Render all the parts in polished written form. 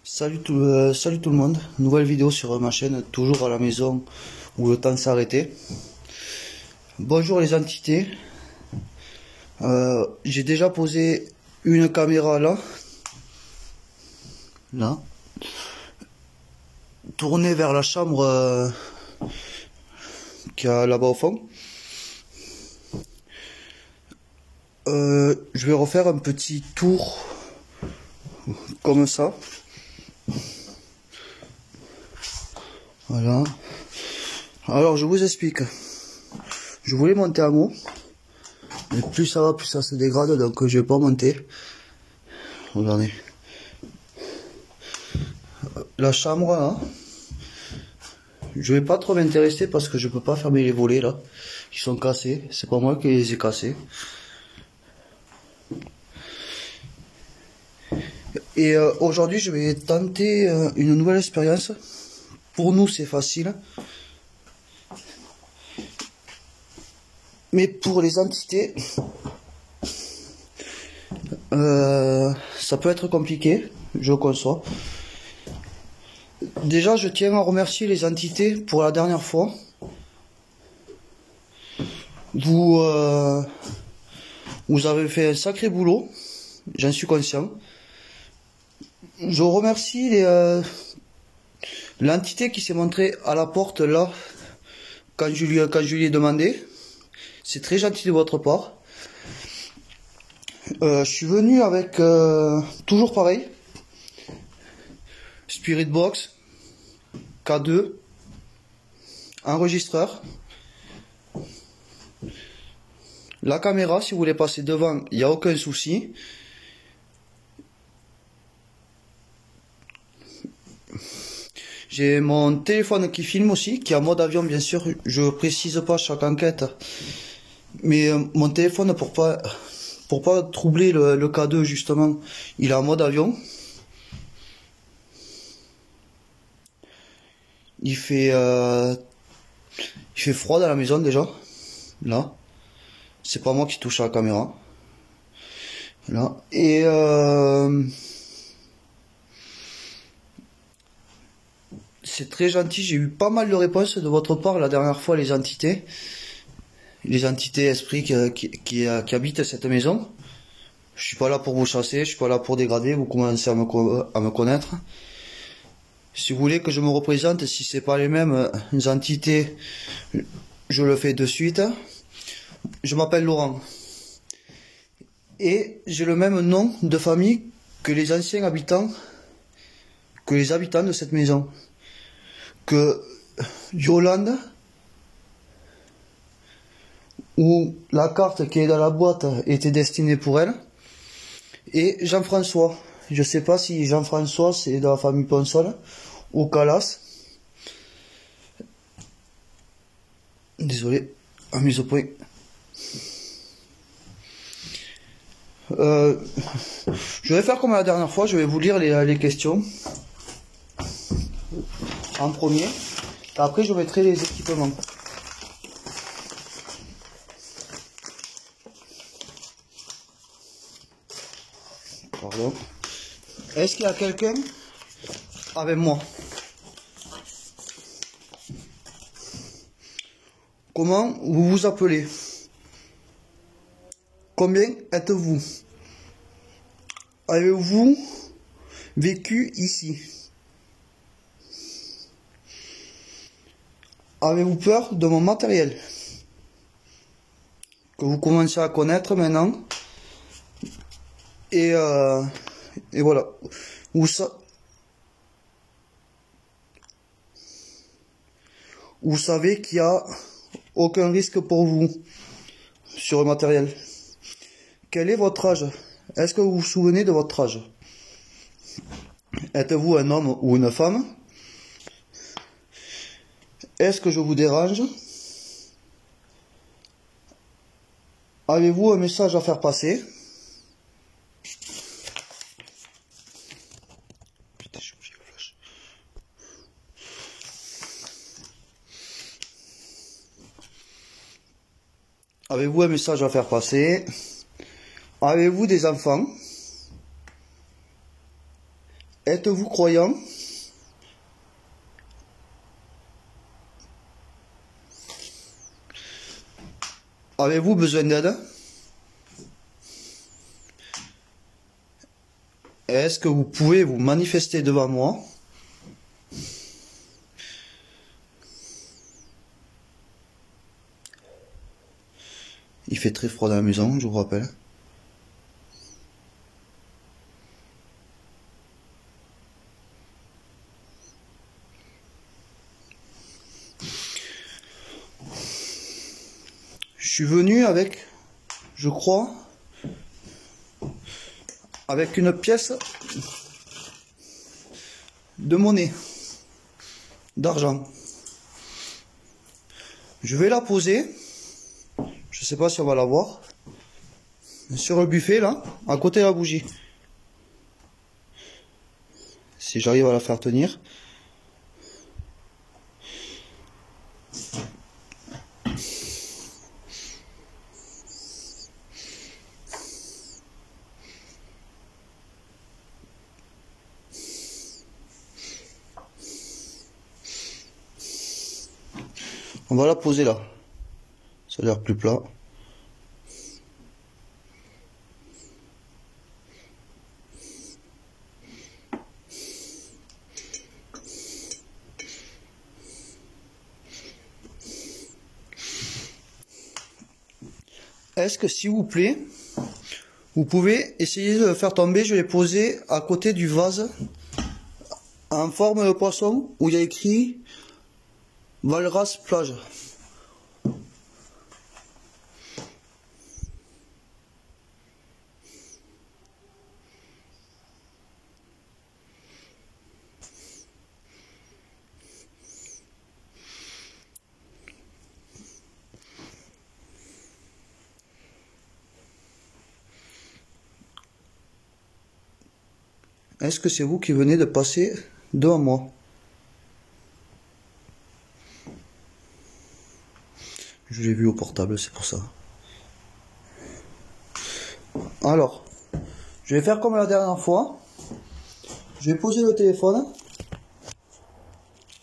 Salut tout le monde, nouvelle vidéo sur ma chaîne, toujours à la maison où le temps s'est arrêté. Bonjour les entités, j'ai déjà posé une caméra là, tournée vers la chambre qui a là-bas au fond. Je vais refaire un petit tour comme ça. Voilà. Alors je vous explique. Je voulais monter en haut. Mais plus ça va, plus ça se dégrade, donc je vais pas monter. Regardez. La chambre là. Je vais pas trop m'intéresser parce que je peux pas fermer les volets là. Ils sont cassés. C'est pas moi qui les ai cassés. Et aujourd'hui je vais tenter une nouvelle expérience. Pour nous c'est facile. Mais pour les entités, ça peut être compliqué, je le conçois. Déjà, je tiens à remercier les entités pour la dernière fois. Vous avez fait un sacré boulot, j'en suis conscient. Je remercie l'entité qui s'est montrée à la porte là, quand je lui ai demandé. C'est très gentil de votre part. Je suis venu avec toujours pareil, Spirit Box, K2, enregistreur, la caméra. Si vous voulez passer devant, il n'y a aucun souci. J'ai mon téléphone qui filme aussi, qui est en mode avion bien sûr. Je précise pas chaque enquête, mais mon téléphone pour pas troubler le K2 justement, il est en mode avion. Il fait froid dans la maison déjà. Là, c'est pas moi qui touche à la caméra. Là et c'est très gentil. J'ai eu pas mal de réponses de votre part la dernière fois, les entités esprits qui habitent cette maison. Je suis pas là pour vous chasser, je suis pas là pour dégrader. Vous commencez à me connaître. Si vous voulez que je me représente, si c'est pas les mêmes entités, je le fais de suite. Je m'appelle Laurent. Et j'ai le même nom de famille que les anciens habitants, que les habitants de cette maison. Que Yolande, où la carte qui est dans la boîte était destinée pour elle, et Jean-François. Je sais pas si Jean-François c'est de la famille Ponsol ou Calas. Désolé, à mise au point. Je vais faire comme la dernière fois, je vais vous lire les questions en premier. Après je mettrai les équipements. Pardon. Est-ce qu'il y a quelqu'un avec moi? Comment vous vous appelez? Combien êtes-vous? Avez-vous vécu ici? Avez-vous peur de mon matériel? Que vous commencez à connaître maintenant. Et voilà. Vous savez qu'il n'y a aucun risque pour vous sur le matériel. Quel est votre âge? Est-ce que vous vous souvenez de votre âge? Êtes-vous un homme ou une femme? Est-ce que je vous dérange? Avez-vous un message à faire passer? Putain, j'ai oublié le flash. Avez-vous un message à faire passer? Avez-vous des enfants? Êtes-vous croyant? Avez-vous besoin d'aide? Est-ce que vous pouvez vous manifester devant moi? Il fait très froid dans la maison, je vous rappelle. Je suis venu avec, je crois, avec une pièce de monnaie, d'argent. Je vais la poser, je sais pas si on va la voir, sur le buffet là, à côté de la bougie. Si j'arrive à la faire tenir. On va la poser là. Ça a l'air plus plat. Est-ce que s'il vous plaît, vous pouvez essayer de le faire tomber? Je l'ai posé à côté du vase en forme de poisson où il y a écrit Valras plage. Est-ce que c'est vous qui venez de passer devant moi? Je l'ai vu au portable, c'est pour ça. Alors, je vais faire comme la dernière fois. Je vais poser le téléphone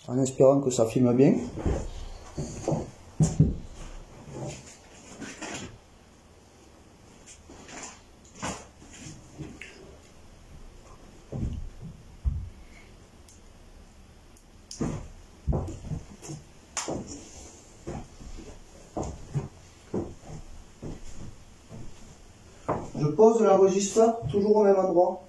en espérant que ça filme bien. Je pose l'enregistreur toujours au même endroit.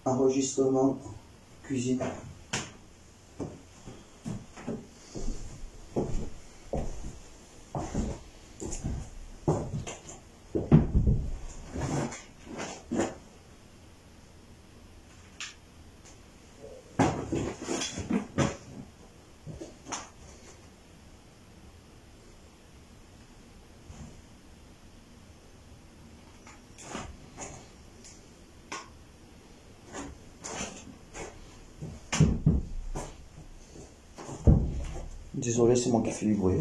Enregistrement cuisine. Désolé, c'est moi qui fais du bruit.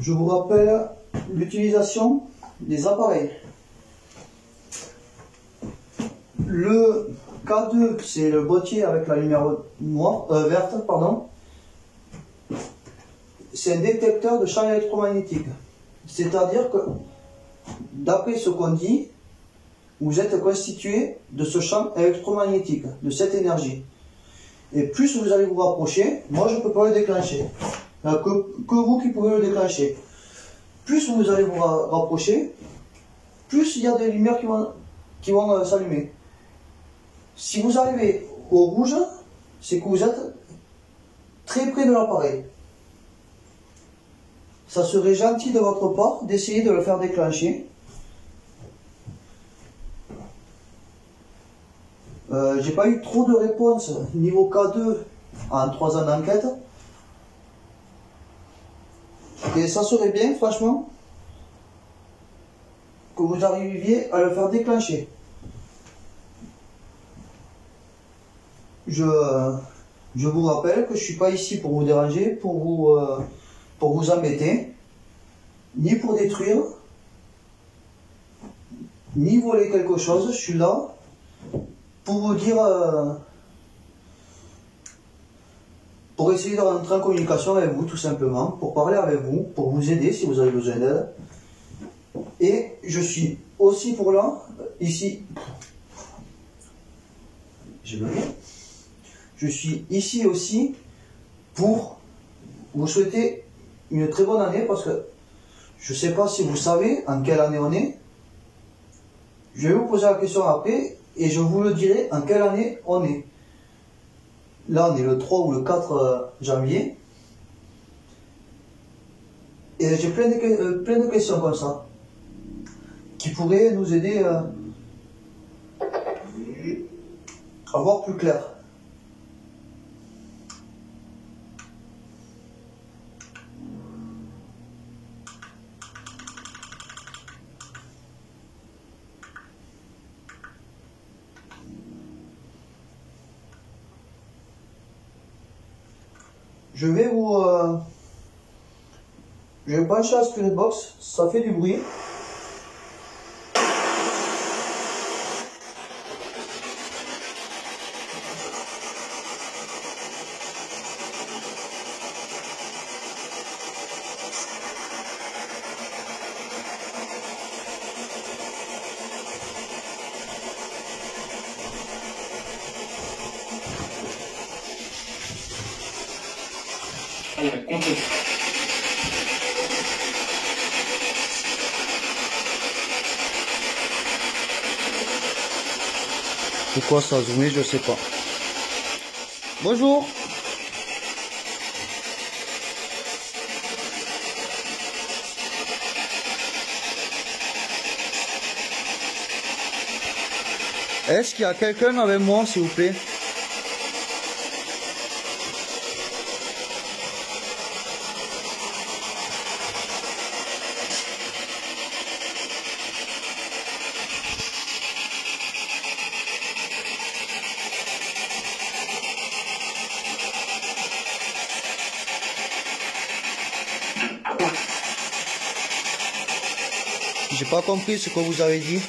Je vous rappelle l'utilisation des appareils. Le K2, c'est le boîtier avec la lumière verte, pardon. C'est un détecteur de champ électromagnétique. C'est-à-dire que, d'après ce qu'on dit, vous êtes constitué de ce champ électromagnétique, de cette énergie. Et plus vous allez vous rapprocher, moi je ne peux pas le déclencher, que vous qui pouvez le déclencher. Plus vous allez vous rapprocher, plus il y a des lumières qui vont s'allumer. Si vous arrivez au rouge, c'est que vous êtes très près de l'appareil. Ça serait gentil de votre part d'essayer de le faire déclencher. J'ai pas eu trop de réponses niveau K2 en 3 ans d'enquête. Et ça serait bien, franchement, que vous arriviez à le faire déclencher. Je vous rappelle que je suis pas ici pour vous déranger, pour vous embêter, ni pour détruire, ni voler quelque chose. Je suis là pour vous dire, pour essayer de rentrer en communication avec vous, tout simplement, pour parler avec vous, pour vous aider si vous avez besoin d'aide. Et je suis aussi pour là, ici, je suis ici aussi pour vous souhaiter une très bonne année, parce que je ne sais pas si vous savez en quelle année on est. Je vais vous poser la question après et je vous le dirai en quelle année on est. Là, on est le 3 ou le 4 janvier. Et j'ai plein de questions comme ça qui pourraient nous aider à voir plus clair. Je vais vous brancher la Spirit Box, ça fait du bruit. Pourquoi ça a zoomé, je sais pas. Bonjour. Est-ce qu'il y a quelqu'un avec moi, s'il vous plaît? J'ai pas compris ce que vous avez dit.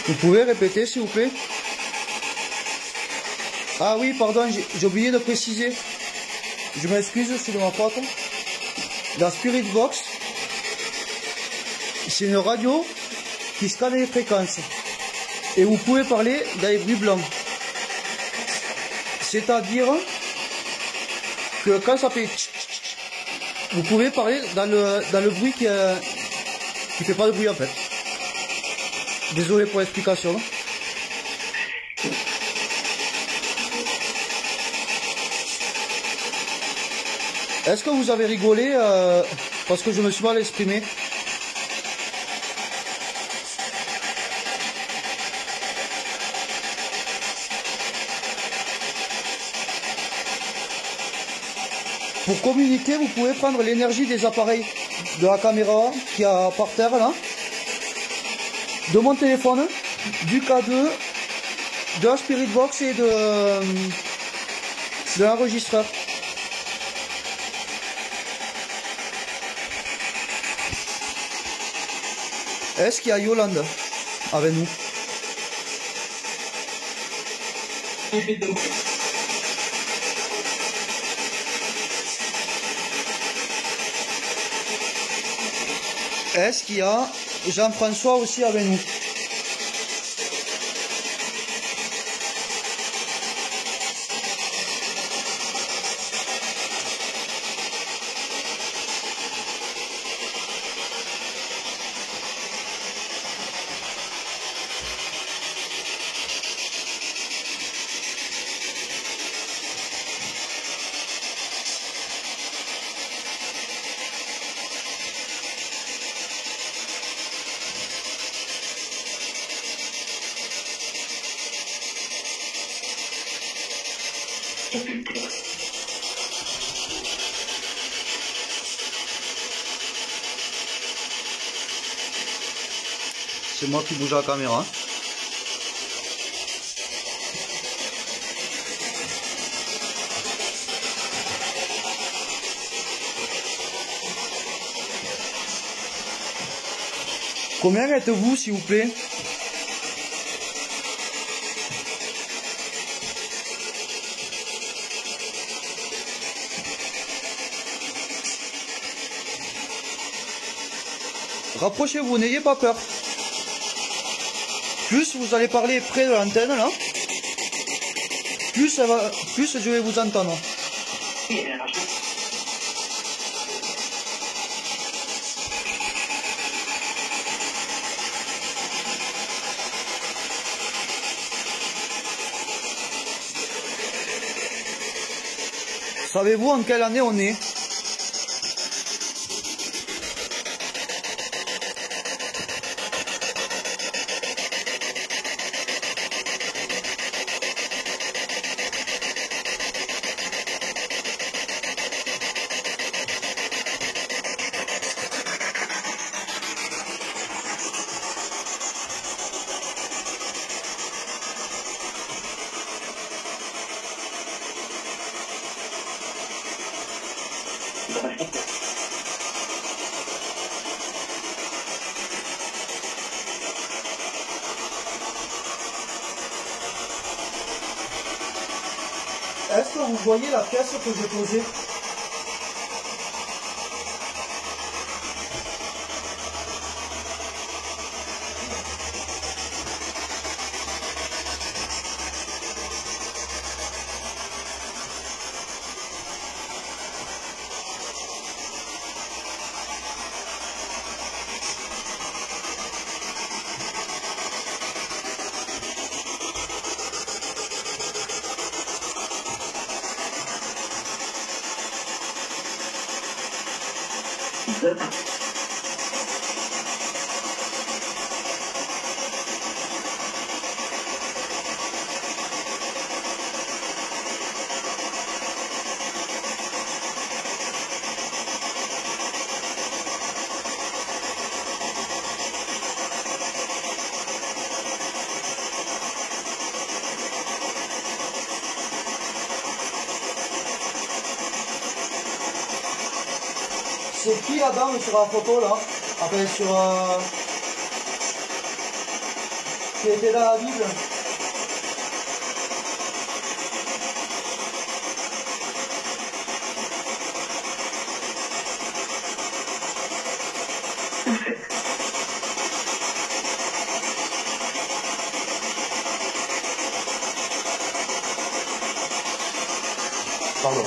Vous pouvez répéter, s'il vous plaît? Ah oui, pardon, j'ai oublié de préciser. Je m'excuse, c'est de ma faute. La Spirit Box, c'est une radio qui scanne les fréquences. Et vous pouvez parler dans les bruits blancs. C'est-à-dire que quand ça fait tch, tch, tch, vous pouvez parler dans le bruit qui fait pas de bruit en fait. Désolé pour l'explication. Est-ce que vous avez rigolé parce que je me suis mal exprimé? Pour communiquer, vous pouvez prendre l'énergie des appareils, de la caméra qui est par terre là, de mon téléphone, du K2, de la Spirit Box et de l'enregistreur. Est-ce qu'il y a Yolande avec nous? Est-ce qu'il y a Jean-François aussi avec nous? C'est moi qui bouge la caméra. Combien êtes-vous, s'il vous plaît? Rapprochez-vous, n'ayez pas peur. Plus vous allez parler près de l'antenne, là, plus je vais vous entendre. Savez-vous en quelle année on est? Est-ce que vous voyez la pièce que j'ai posée? C'est qui la dame sur la photo là? Enfin sur qui était dans la Bible? Pardon.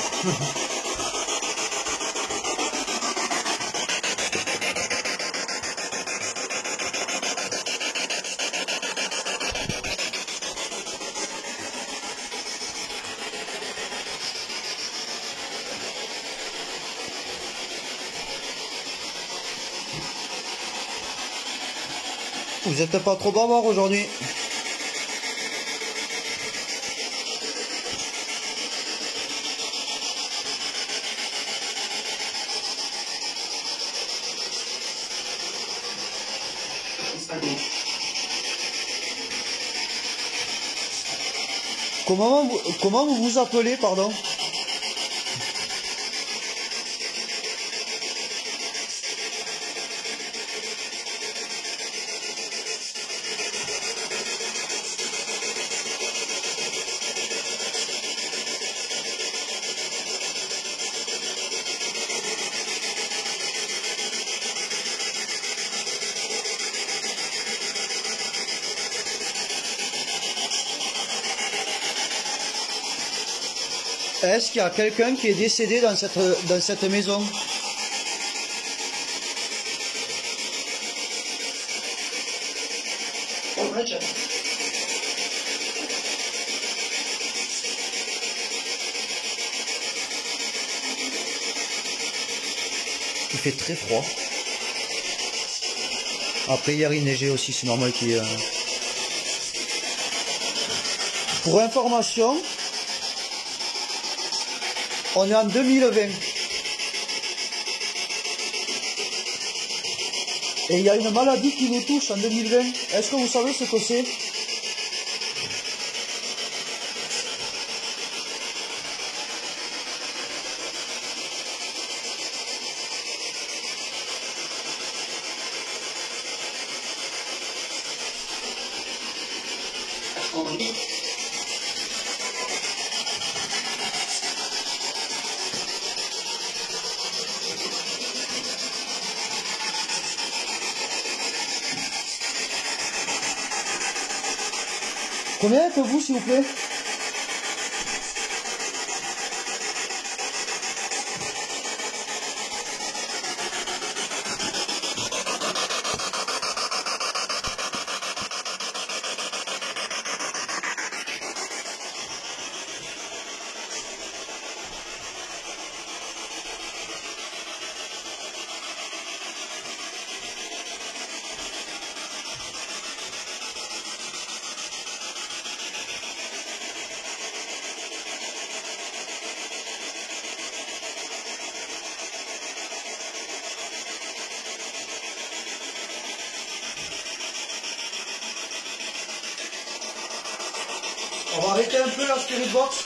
Vous n'êtes pas trop bavard aujourd'hui. Comment vous vous appelez, pardon? Est-ce qu'il y a quelqu'un qui est décédé dans cette maison? Il fait très froid. Après hier il neigeait aussi, c'est normal qu'il y ait... Pour information, On est en 2020. Et il y a une maladie qui nous touche en 2020. Est-ce que vous savez ce que c'est? Combien êtes-vous, s'il vous plaît? On va arrêter un peu la spirit box.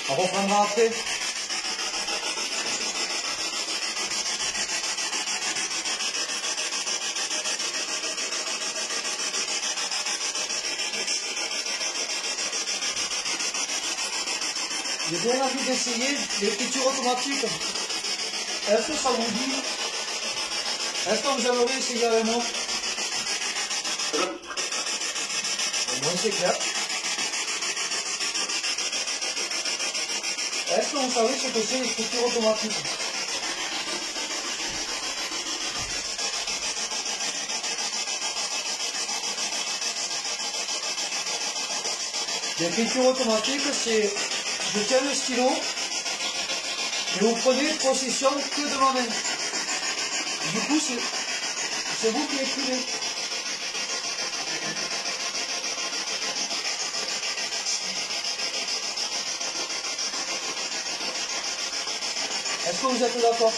On reprendra après. J'ai bien envie d'essayer l'écriture automatique. Est-ce que ça vous dit? Est-ce que vous aimeriez essayer avec moi? Au moins c'est clair. Est-ce que vous savez ce que c'est l'écriture automatique? L'écriture automatique, c'est je tiens le stylo et vous prenez possession que de ma main. Du coup, c'est vous qui écrivez. Est-ce que vous êtes d'accord?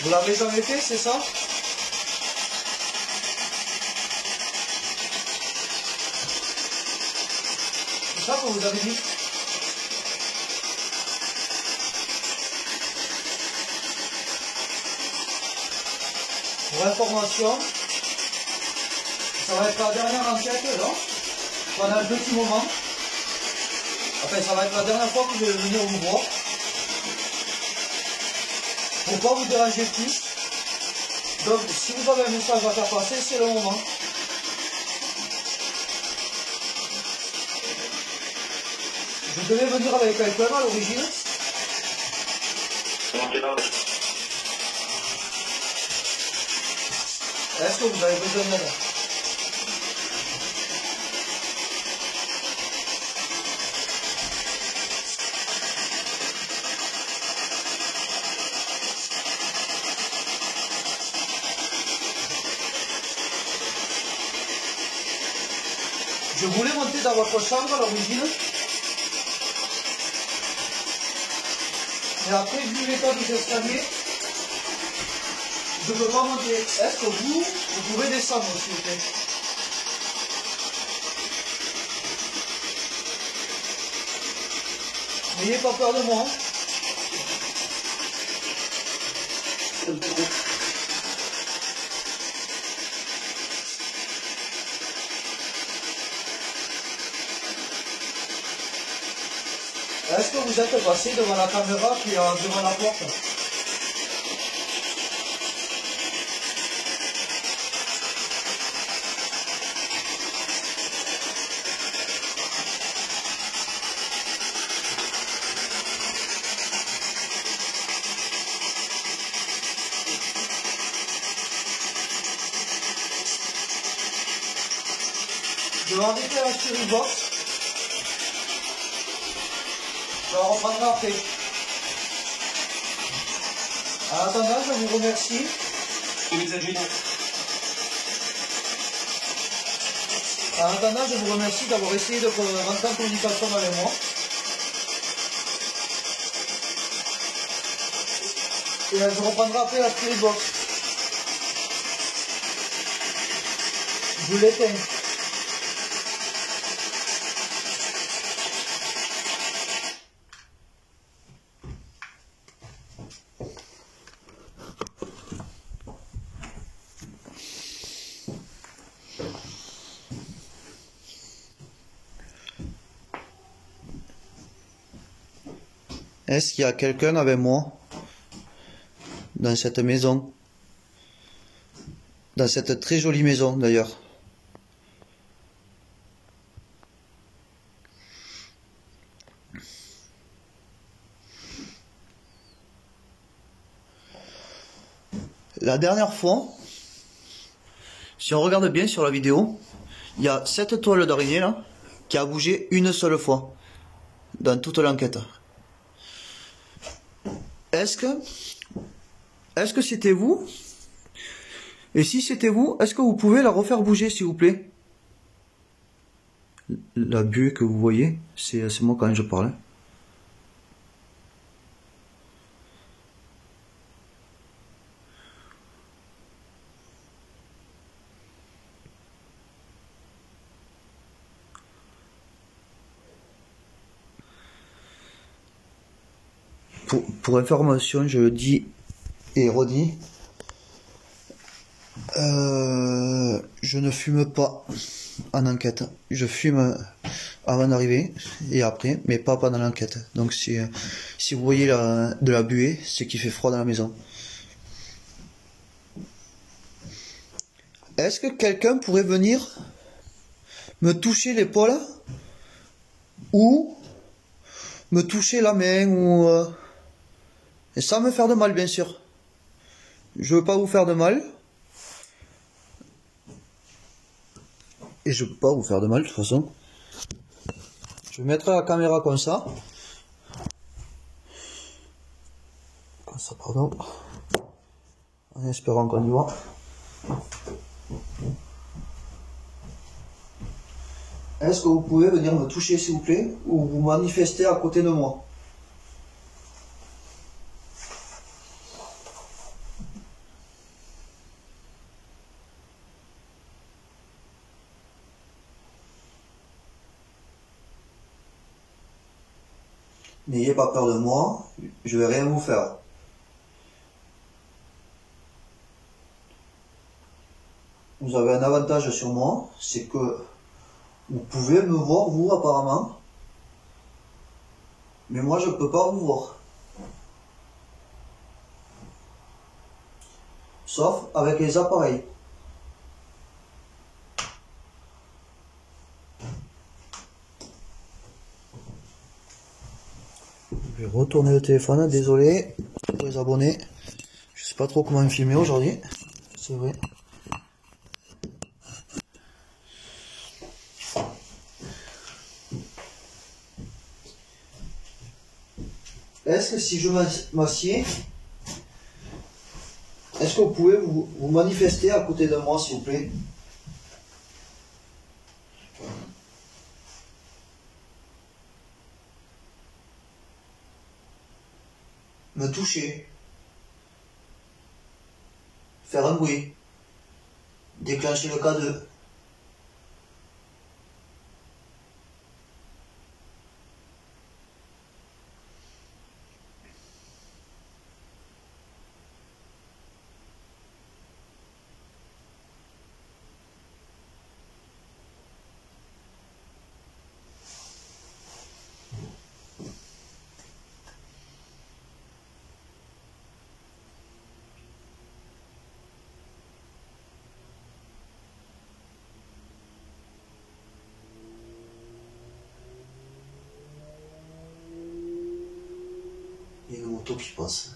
Vous l'avez jamais fait, c'est ça? C'est ça que vous avez dit? Pour information, ça va être la dernière enquête, là, pendant un petit moment. Enfin, ça va être la dernière fois que je vais venir vous voir. Pour ne pas vous déranger plus. Donc, si vous avez un message à faire passer, c'est le moment. Je devais venir avec quelqu'un à l'origine. Est-ce que vous avez besoin d'aide? Je voulais monter dans votre chambre à l'origine. Et après, vu l'état des escaliers, je ne peux pas monter. Est-ce que vous pouvez descendre, s'il vous plaît? N'ayez pas peur de moi. Est-ce que vous êtes passé devant la caméra qui est devant la porte? Je vais enlever la spirit box. Je la reprendrai après. En attendant, je vous remercie. En attendant, je vous remercie d'avoir essayé de rentrer en communication avec moi. Et je reprendrai après la Spirit Box. Je l'éteins. Est-ce qu'il y a quelqu'un avec moi dans cette maison? Dans cette très jolie maison d'ailleurs. La dernière fois, si on regarde bien sur la vidéo, il y a cette toile d'araignée là qui a bougé une seule fois dans toute l'enquête. Est-ce que c'était vous? Et si c'était vous, est-ce que vous pouvez la refaire bouger s'il vous plaît? La buée que vous voyez, c'est moi quand je parle. Pour information, je le dis et redis, je ne fume pas en enquête. Je fume avant d'arriver et après, mais pas pendant l'enquête. Donc si vous voyez de la buée, c'est qu'il fait froid dans la maison. Est-ce que quelqu'un pourrait venir me toucher l'épaule ou me toucher la main ou et sans me faire de mal, bien sûr. Je veux pas vous faire de mal. Et je peux pas vous faire de mal de toute façon. Je vais mettre la caméra comme ça. Comme ça, pardon. En espérant qu'on y voit. Est-ce que vous pouvez venir me toucher s'il vous plaît ou vous manifester à côté de moi? N'ayez pas peur de moi, je vais rien vous faire. Vous avez un avantage sur moi, c'est que vous pouvez me voir, vous apparemment, mais moi je peux pas vous voir. Sauf avec les appareils. Je vais retourner le téléphone, désolé pour les abonnés. Je sais pas trop comment me filmer aujourd'hui, c'est vrai. Est-ce que si je m'assieds, est-ce que vous pouvez vous manifester à côté de moi s'il vous plaît? Me toucher, faire un bruit, déclencher le K2. Il y a une moto qui passe.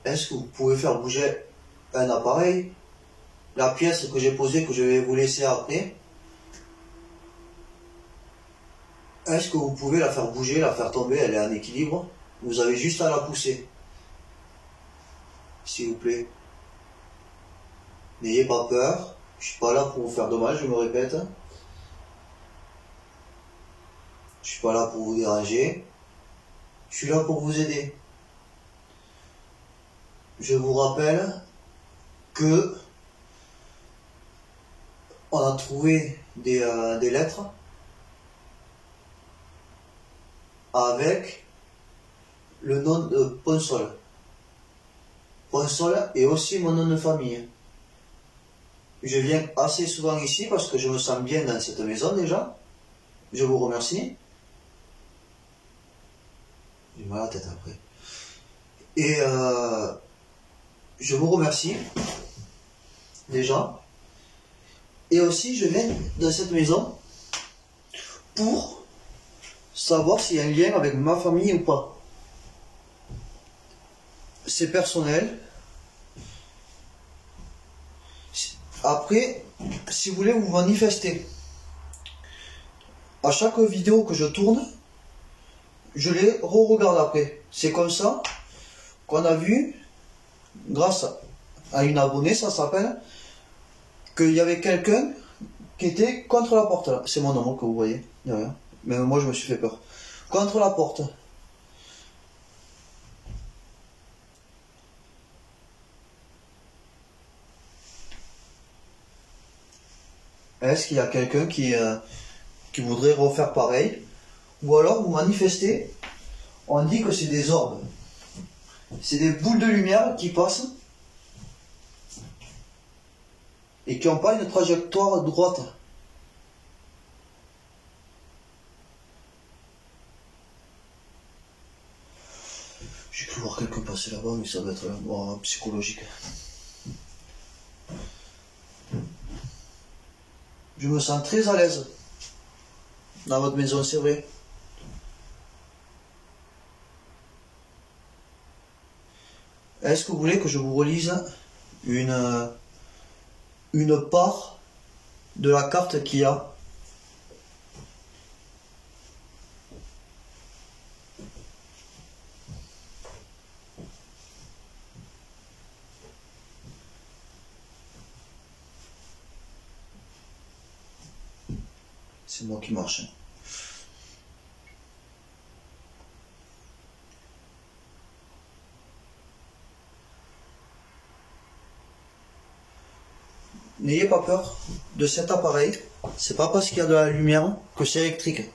est-ce que vous pouvez faire bouger un appareil? La pièce que j'ai posée, que je vais vous laisser après, est-ce que vous pouvez la faire bouger, la faire tomber? Elle est en équilibre. Vous avez juste à la pousser. S'il vous plaît. N'ayez pas peur. Je suis pas là pour vous faire de mal, je me répète. Je suis pas là pour vous déranger. Je suis là pour vous aider. Je vous rappelle que on a trouvé des lettres avec le nom de Ponsol. Ponsol est aussi mon nom de famille. Je viens assez souvent ici parce que je me sens bien dans cette maison déjà. Je vous remercie. J'ai mal à la tête après. Et je vous remercie déjà. Et aussi je viens dans cette maison pour savoir s'il y a un lien avec ma famille ou pas. C'est personnel. Après, si vous voulez vous manifester, à chaque vidéo que je tourne, je les re-regarde après. C'est comme ça qu'on a vu, grâce à une abonnée, ça s'appelle, qu'il y avait quelqu'un qui était contre la porte. C'est mon nom que vous voyez, derrière. Mais moi je me suis fait peur. Contre la porte. Est-ce qu'il y a quelqu'un qui voudrait refaire pareil? Ou alors vous manifestez, on dit que c'est des orbes. C'est des boules de lumière qui passent et qui n'ont pas une trajectoire droite. J'ai cru voir quelqu'un passer là-bas, mais ça doit être psychologique. Je me sens très à l'aise dans votre maison, c'est vrai. Est-ce que vous voulez que je vous relise une part de la carte qu'il y a? C'est moi qui marche. N'ayez pas peur de cet appareil. C'est pas parce qu'il y a de la lumière que c'est électrique.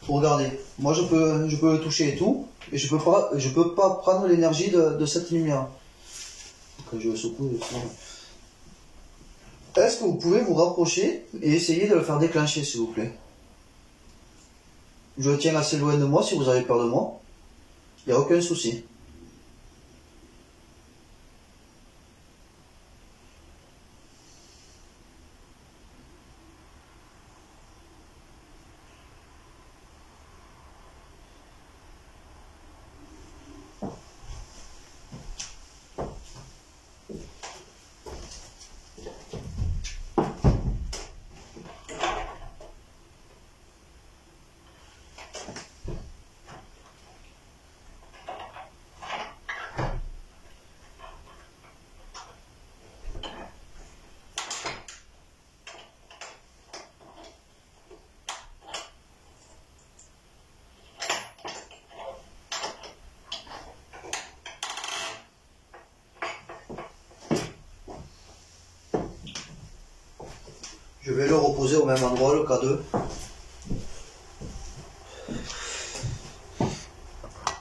Regardez, moi je peux le toucher et tout, et je peux pas prendre l'énergie de cette lumière. Quand je secoue et tout. Est-ce que vous pouvez vous rapprocher et essayer de le faire déclencher, s'il vous plaît? Je le tiens assez loin de moi si vous avez peur de moi. Il n'y a aucun souci. Je vais le reposer au même endroit, le K2.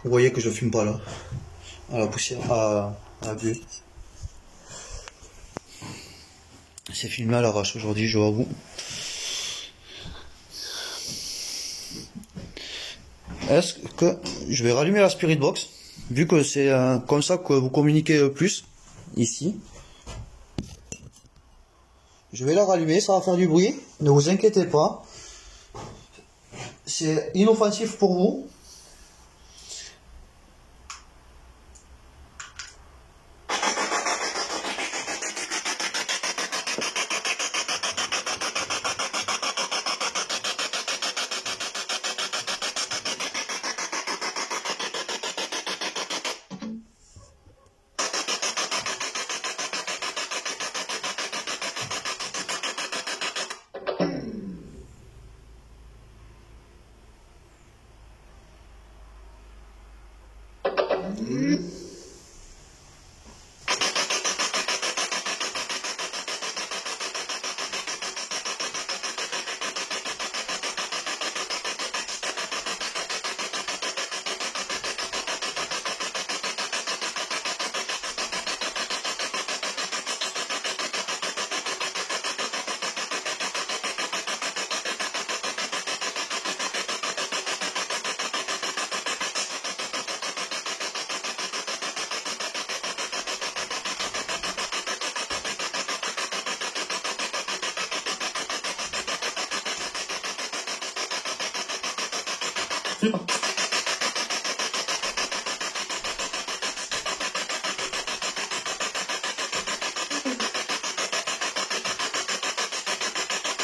Vous voyez que je fume pas là, à la poussière, à la buée. C'est filmé à l'arrache aujourd'hui, je l'avoue. Est-ce que je vais rallumer la Spirit Box, vu que c'est comme ça que vous communiquez le plus, ici. Je vais la rallumer, ça va faire du bruit, ne vous inquiétez pas. C'est inoffensif pour vous.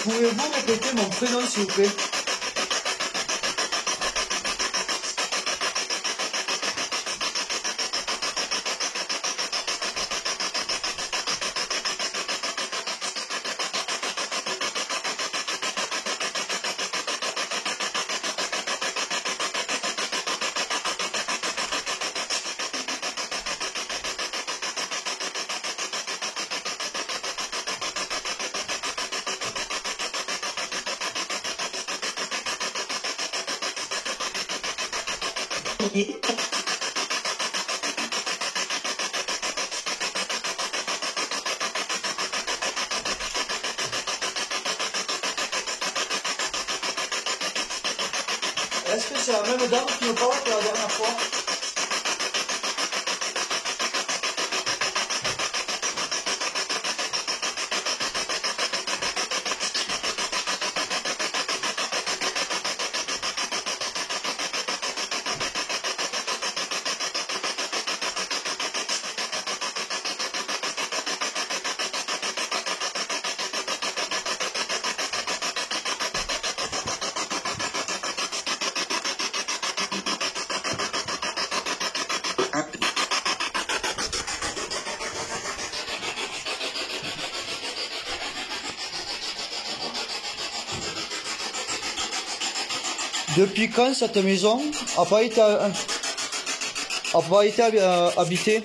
Pouvez-vous répéter mon prénom s'il vous plaît? Est-ce que c'est la même dame qui me parle que la dernière fois? Depuis quand cette maison n'a pas été habitée?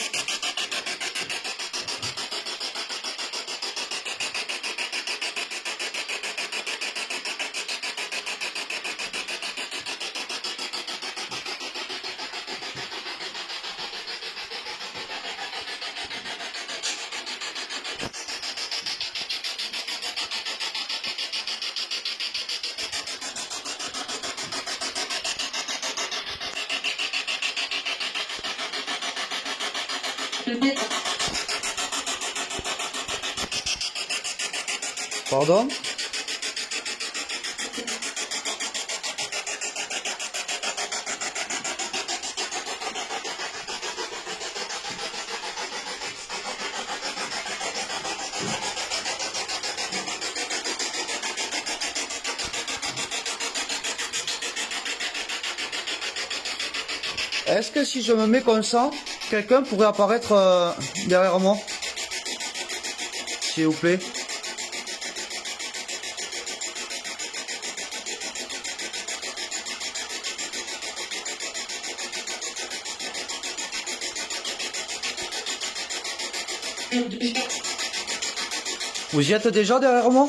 Pardon? Est-ce que si je me mets comme ça, quelqu'un pourrait apparaître derrière moi? S'il vous plaît. Vous y êtes déjà derrière moi?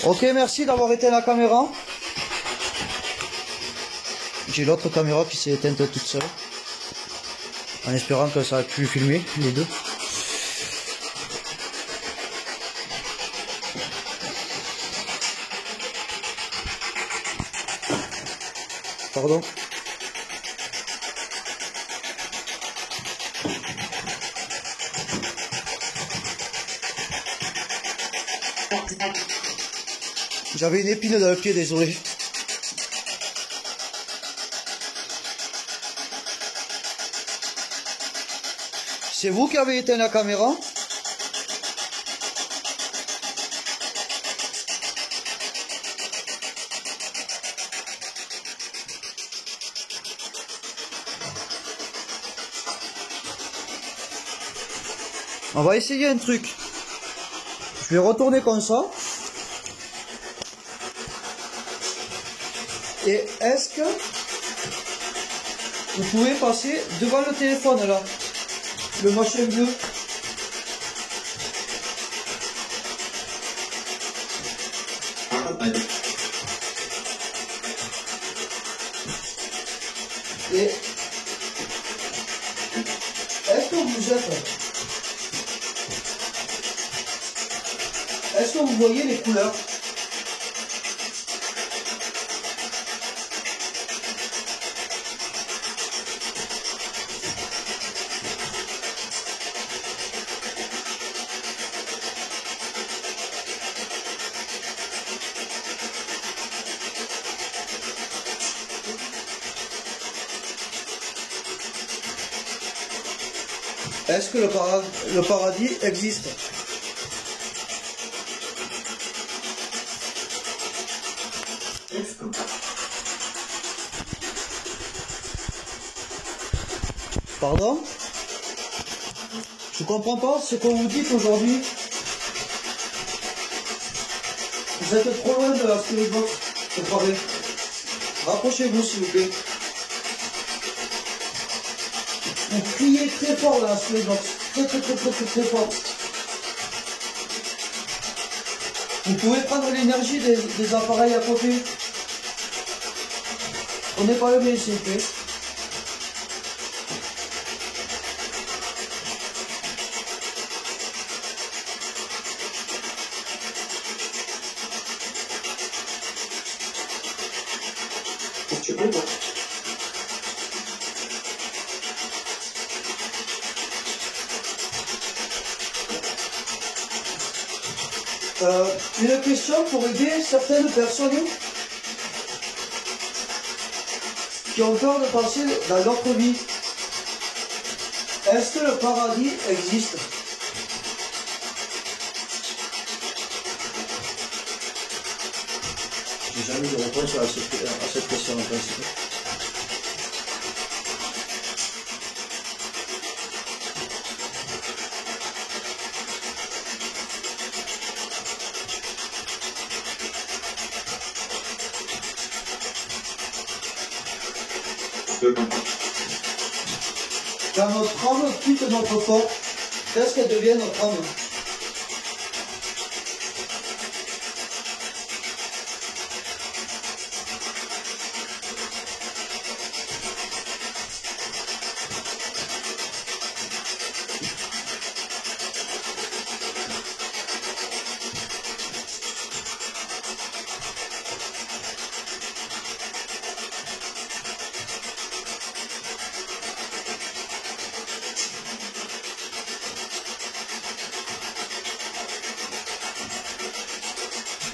Ok, merci d'avoir éteint la caméra. J'ai l'autre caméra qui s'est éteinte toute seule. En espérant que ça a pu filmer les deux. Pardon. J'avais une épine dans le pied, désolé. C'est vous qui avez éteint la caméra? On va essayer un truc. Je vais retourner comme ça. Et est-ce que vous pouvez passer devant le téléphone là, le machin bleu? Et est-ce que vous êtes... Est-ce que vous voyez les couleurs? Est-ce que le paradis existe? Pardon? Je comprends pas ce qu'on vous dit aujourd'hui. Vous êtes trop loin de la spirit box pour parler. Rapprochez-vous s'il vous plaît. Vous criez très fort dans la spirit box. Très fort. Vous pouvez prendre l'énergie des appareils à côté. On n'est pas levé s'il vous plaît. Une question pour aider certaines personnes qui ont peur de passer dans l'autre vie. Est-ce que le paradis existe? J'ai jamais de réponse à cette question en principe. Quand notre âme quitte notre corps, qu'est-ce qu'elle devient notre âme?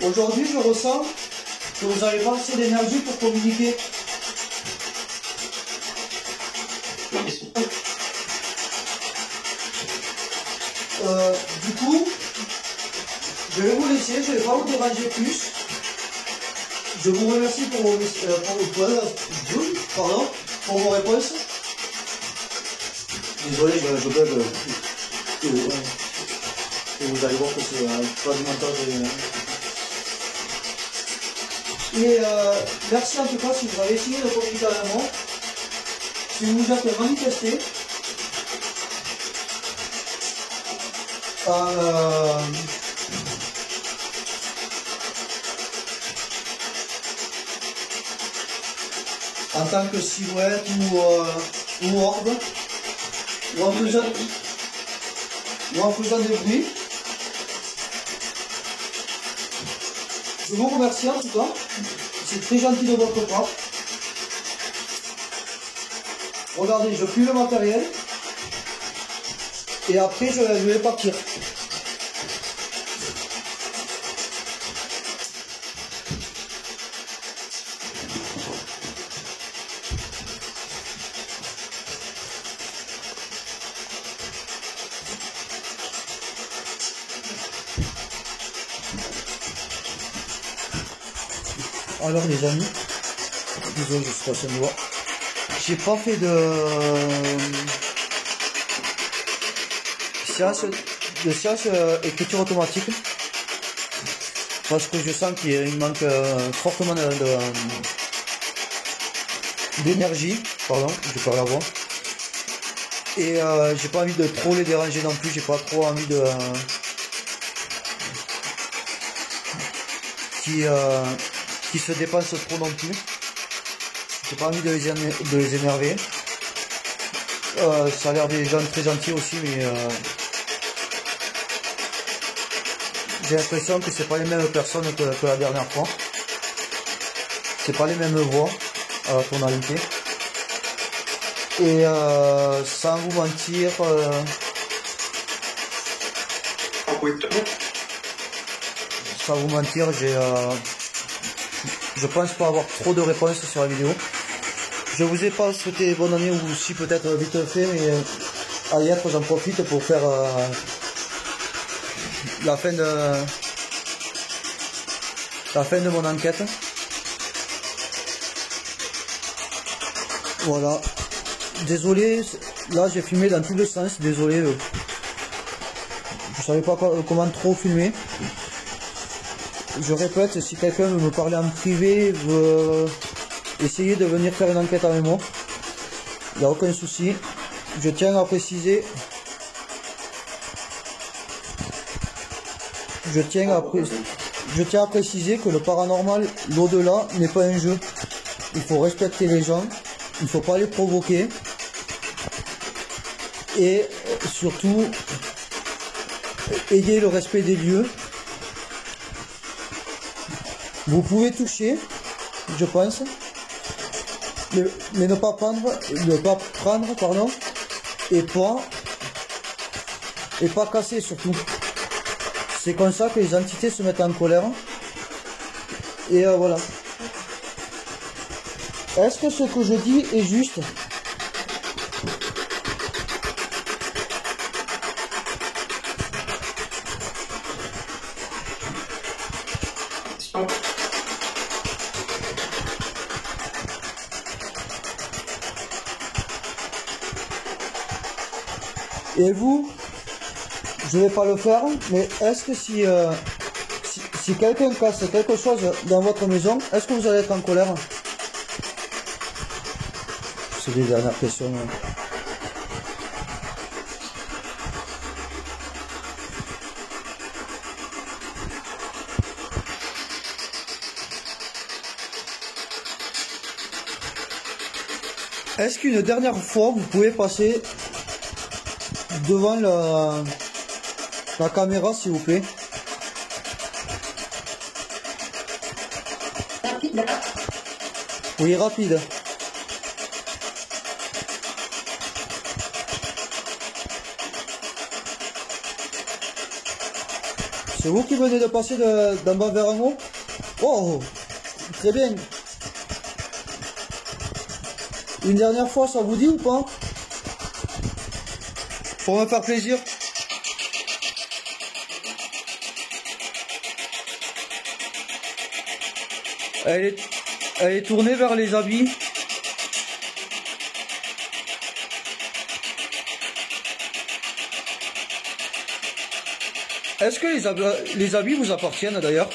Aujourd'hui, je ressens que vous n'avez pas assez d'énergie pour communiquer. Du coup, je vais vous laisser, je ne vais pas vous déranger plus. Je vous remercie pour vos réponses. Désolé, je bug. Et vous allez voir que c'est pas du montage. Et merci en tout cas si vous avez essayé de communiquer avec moi, si vous vous êtes manifesté. En tant que silhouette ou orbe, ou en faisant des bruits. Je vous remercie en tout cas, c'est très gentil de votre part. Regardez, je plie le matériel et après je vais partir. Alors les amis, désolé, je suis passé un doigt. J'ai pas fait de séance écriture automatique. Parce que je sens qu'il manque fortement d'énergie. Pardon, je perds la voix. Et j'ai pas envie de trop les déranger non plus. J'ai pas trop envie de... qui se dépensent trop non plus. J'ai pas envie de les énerver. Ça a l'air des gens très gentils aussi, mais j'ai l'impression que c'est pas les mêmes personnes que la dernière fois. C'est pas les mêmes voix à la tonalité. Et sans vous mentir, je pense pas avoir trop de réponses sur la vidéo. Je vous ai pas souhaité bonne année, ou si peut-être vite fait, mais à y être, j'en profite pour faire la fin de mon enquête. Voilà. Désolé, là j'ai filmé dans tous les sens, désolé. Je savais pas comment trop filmer. Je répète, si quelqu'un veut me parler en privé, veut essayer de venir faire une enquête avec moi, il n'y a aucun souci. Je tiens à préciser que le paranormal, l'au-delà, n'est pas un jeu. Il faut respecter les gens, il ne faut pas les provoquer. Et surtout, ayez le respect des lieux. Vous pouvez toucher, je pense, mais ne pas prendre, pardon, et pas casser surtout. C'est comme ça que les entités se mettent en colère. Et voilà. Est-ce que ce que je dis est juste? Et vous, je vais pas le faire, mais est-ce que si quelqu'un casse quelque chose dans votre maison, est-ce que vous allez être en colère? C'est les dernières questions. Est-ce qu'une dernière fois, vous pouvez passer devant la caméra, s'il vous plaît? Rapide. Oui, rapide. C'est vous qui venez de passer d'en bas vers en haut? Oh, très bien. Une dernière fois, ça vous dit ou pas? Pour me faire plaisir. Elle est tournée vers les habits. Est-ce que les habits vous appartiennent d'ailleurs?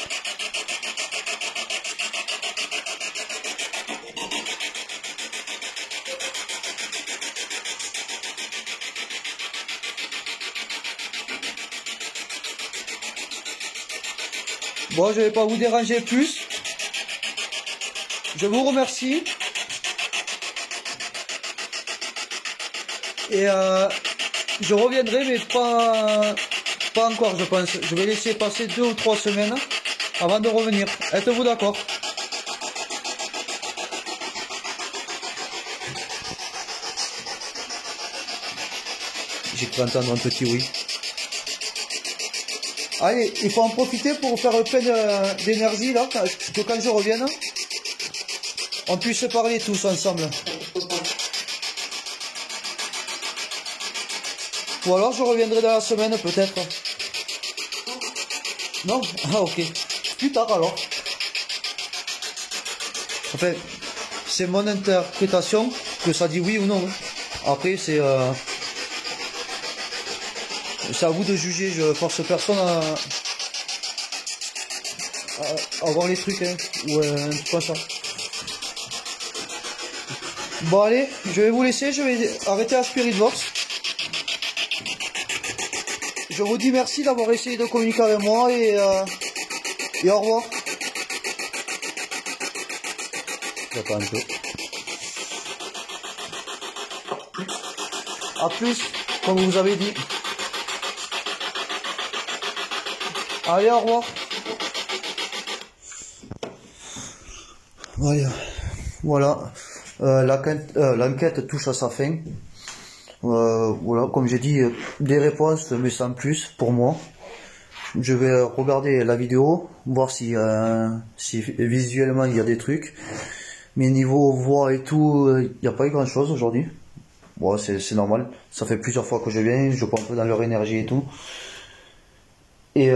Bon, je vais pas vous déranger plus. Je vous remercie. Et je reviendrai, mais pas encore, je pense. Je vais laisser passer 2 ou 3 semaines avant de revenir. Êtes-vous d'accord? J'ai cru entendre un petit oui. Allez, il faut en profiter pour faire plein d'énergie là, que quand je revienne, on puisse parler tous ensemble. Ou alors je reviendrai dans la semaine peut-être. Non? Ah ok. Plus tard alors. Enfin, c'est mon interprétation que ça dit oui ou non. Après c'est... C'est à vous de juger, je force personne à voir les trucs, hein, ou un truc comme ça. Bon allez, je vais vous laisser, je vais arrêter la Spirit Box. Je vous dis merci d'avoir essayé de communiquer avec moi et au revoir. J'attends un peu. A plus, comme vous avez dit. Allez, au revoir. Voilà. L'enquête touche à sa fin. Voilà, comme j'ai dit, des réponses, mais sans plus pour moi. Je vais regarder la vidéo, voir si visuellement il y a des trucs. Mais niveau voix et tout, il n'y a pas eu grand chose aujourd'hui. Bon, c'est normal. Ça fait plusieurs fois que je viens, je prends un peu dans leur énergie et tout. Et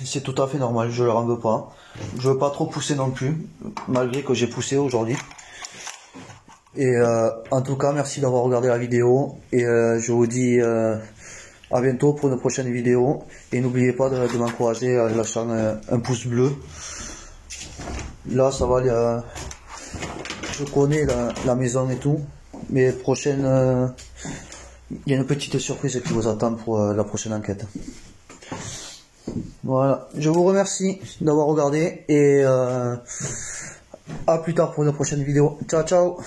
c'est tout à fait normal, je leur en veux pas. Je veux pas trop pousser non plus, malgré que j'ai poussé aujourd'hui. Et en tout cas, merci d'avoir regardé la vidéo. Et je vous dis à bientôt pour une prochaine vidéo. Et n'oubliez pas de m'encourager en lâchant un pouce bleu. Là, ça va, je connais la maison et tout. Mais prochaine, il y a une petite surprise qui vous attend pour la prochaine enquête. Voilà, je vous remercie d'avoir regardé et à plus tard pour une prochaine vidéo. Ciao, ciao!